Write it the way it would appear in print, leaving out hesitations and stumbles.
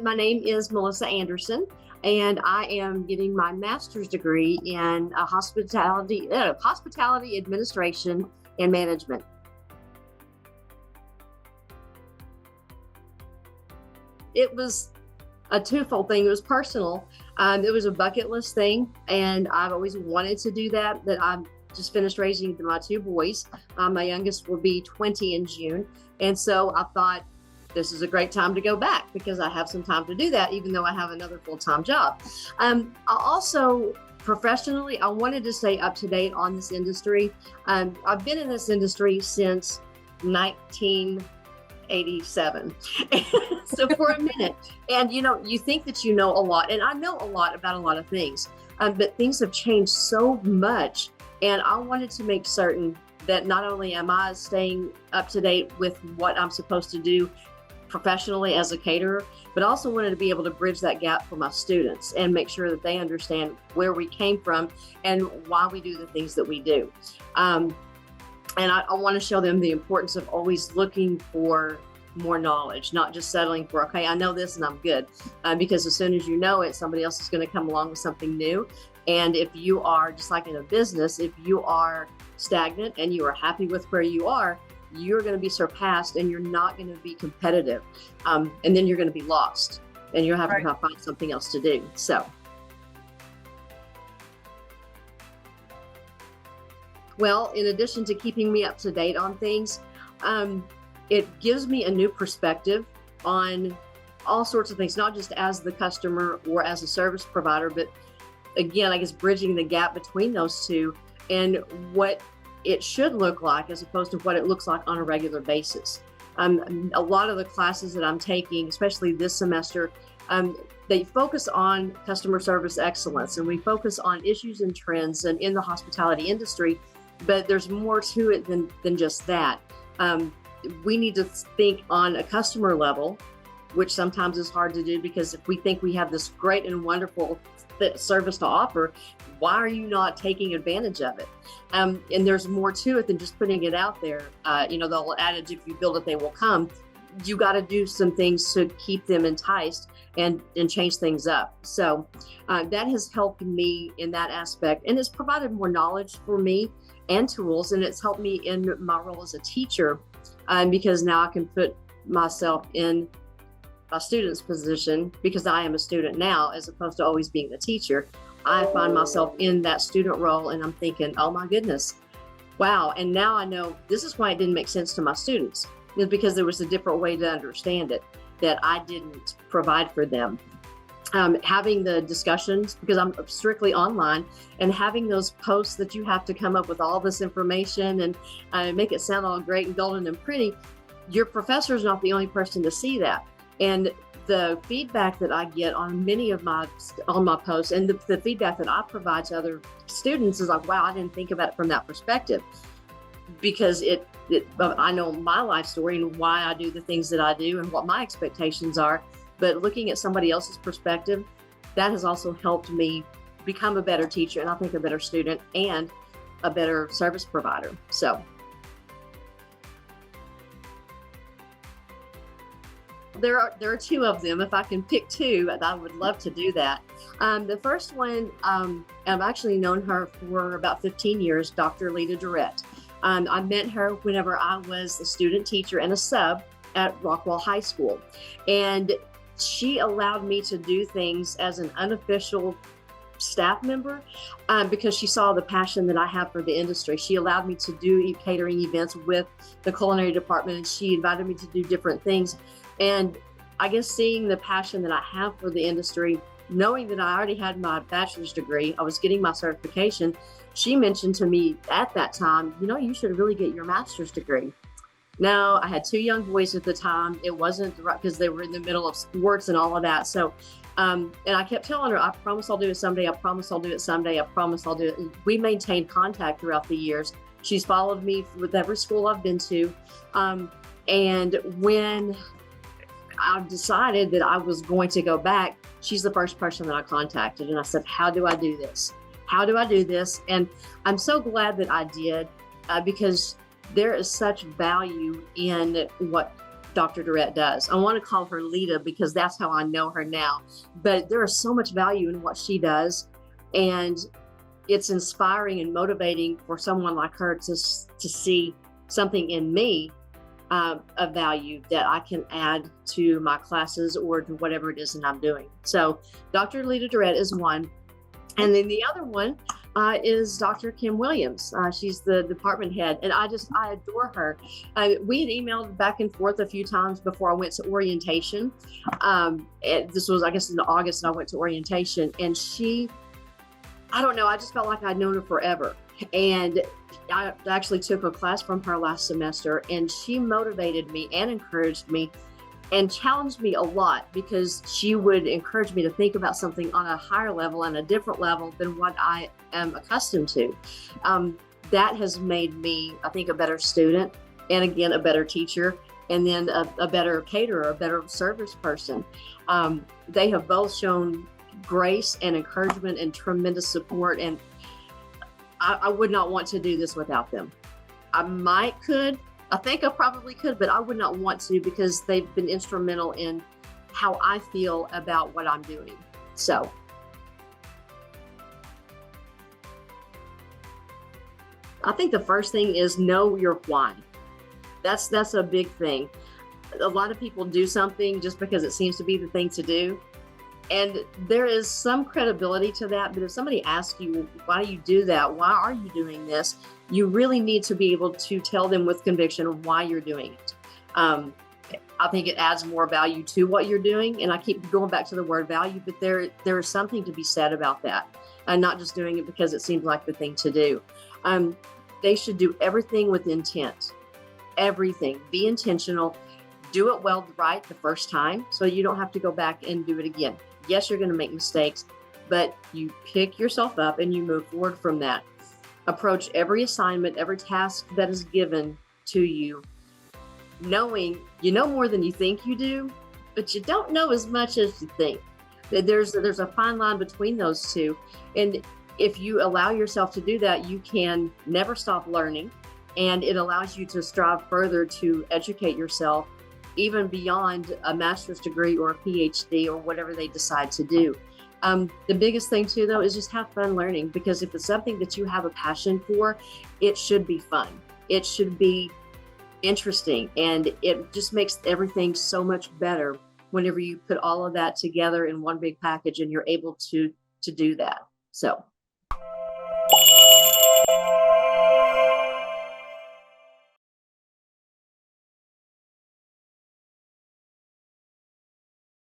My name is Melissa Anderson, and I am getting my master's degree in hospitality administration and management. It was a twofold thing. It was personal. It was a bucket list thing, and I've always wanted to do that. That I just finished raising my two boys. My youngest will be 20 in June, and so I thought this is a great time to go back because I have some time to do that, even though I have another full-time job. I also professionally, I wanted to stay up to date on this industry. I've been in this industry since 1987. So for a minute, and you think that you know a lot, and I know a lot about a lot of things, but things have changed so much, and I wanted to make certain that not only am I staying up to date with what I'm supposed to do professionally as a caterer, but also wanted to be able to bridge that gap for my students and make sure that they understand where we came from and why we do the things that we do. And I want to show them the importance of always looking for more knowledge, not just settling for, okay, I know this and I'm good. Because as soon as you know it, somebody else is going to come along with something new. And if you are, just like in a business, if you are stagnant and you are happy with where you are, you're going to be surpassed and you're not going to be competitive. And then you're going to be lost and you'll have to find something else to do. So, well, in addition to keeping me up to date on things, it gives me a new perspective on all sorts of things, not just as the customer or as a service provider, but again, I guess bridging the gap between those two and what it should look like as opposed to what it looks like on a regular basis. A lot of the classes that I'm taking, especially this semester, they focus on customer service excellence, and we focus on issues and trends and in the hospitality industry, but there's more to it than just that. We need to think on a customer level, which sometimes is hard to do because if we think we have this great and wonderful service to offer, why are you not taking advantage of it? And there's more to it than just putting it out there. The old adage, if you build it, they will come. You got to do some things to keep them enticed and change things up. So that has helped me in that aspect, and it's provided more knowledge for me and tools, and it's helped me in my role as a teacher because now I can put myself in a student's position because I am a student now as opposed to always being the teacher. I find myself in that student role and I'm thinking, oh my goodness, wow. And now I know this is why it didn't make sense to my students. It's because there was a different way to understand it that I didn't provide for them. Having the discussions, because I'm strictly online, and having those posts that you have to come up with all this information and make it sound all great and golden and pretty, your professor is not the only person to see that. And the feedback that I get on many of my posts and the feedback that I provide to other students is like, wow, I didn't think about it from that perspective, because I know my life story and why I do the things that I do and what my expectations are. But looking at somebody else's perspective, that has also helped me become a better teacher, and I think a better student and a better service provider. So there are two of them. If I can pick two, I would love to do that. The first one, I've actually known her for about 15 years, Dr. Lita Durrett. I met her whenever I was a student teacher and a sub at Rockwall High School. And she allowed me to do things as an unofficial staff member because she saw the passion that I have for the industry. She allowed me to do catering events with the culinary department, and she invited me to do different things. And I guess seeing the passion that I have for the industry, knowing that I already had my bachelor's degree, I was getting my certification, she mentioned to me at that time, you should really get your master's degree. Now, I had two young boys at the time. It wasn't right because they were in the middle of sports and all of that. So, and I kept telling her, I promise I'll do it someday. I promise I'll do it someday. I promise I'll do it. We maintained contact throughout the years. She's followed me with every school I've been to. And when I decided that I was going to go back, she's the first person that I contacted. And I said, how do I do this? How do I do this? And I'm so glad that I did because there is such value in what Dr. Durrett does. I want to call her Lita because that's how I know her now. But there is so much value in what she does. And it's inspiring and motivating for someone like her to see something in me of value that I can add to my classes or to whatever it is that I'm doing. So Dr. Lita Durrett is one. And then the other one is Dr. Kim Williams. She's the department head, and I adore her. We had emailed back and forth a few times before I went to orientation. This was, I guess, in August, and I went to orientation, and I don't know, I just felt like I'd known her forever. And I actually took a class from her last semester, and she motivated me and encouraged me and challenged me a lot, because she would encourage me to think about something on a higher level and a different level than what I am accustomed to. That has made me, I think, a better student, and again, a better teacher, and then a better caterer, a better service person. They have both shown grace and encouragement and tremendous support, and I would not want to do this without them. I think I probably could, but I would not want to, because they've been instrumental in how I feel about what I'm doing. So I think the first thing is know your why. That's a big thing. A lot of people do something just because it seems to be the thing to do. And there is some credibility to that, but if somebody asks you, why do you do that? Why are you doing this? You really need to be able to tell them with conviction why you're doing it. I think it adds more value to what you're doing. And I keep going back to the word value, but there is something to be said about that. And not just doing it because it seems like the thing to do. They should do everything with intent. Everything. Be intentional. Do it right the first time, so you don't have to go back and do it again. Yes, you're going to make mistakes, but you pick yourself up and you move forward from that. Approach every assignment, every task that is given to you, knowing you know more than you think you do, but you don't know as much as you think. There's a fine line between those two. And if you allow yourself to do that, you can never stop learning, and it allows you to strive further to educate yourself, even beyond a master's degree or a PhD or whatever they decide to do. The biggest thing too, though, is just have fun learning, because if it's something that you have a passion for, it should be fun. It should be interesting, and it just makes everything so much better whenever you put all of that together in one big package and you're able to do that. So.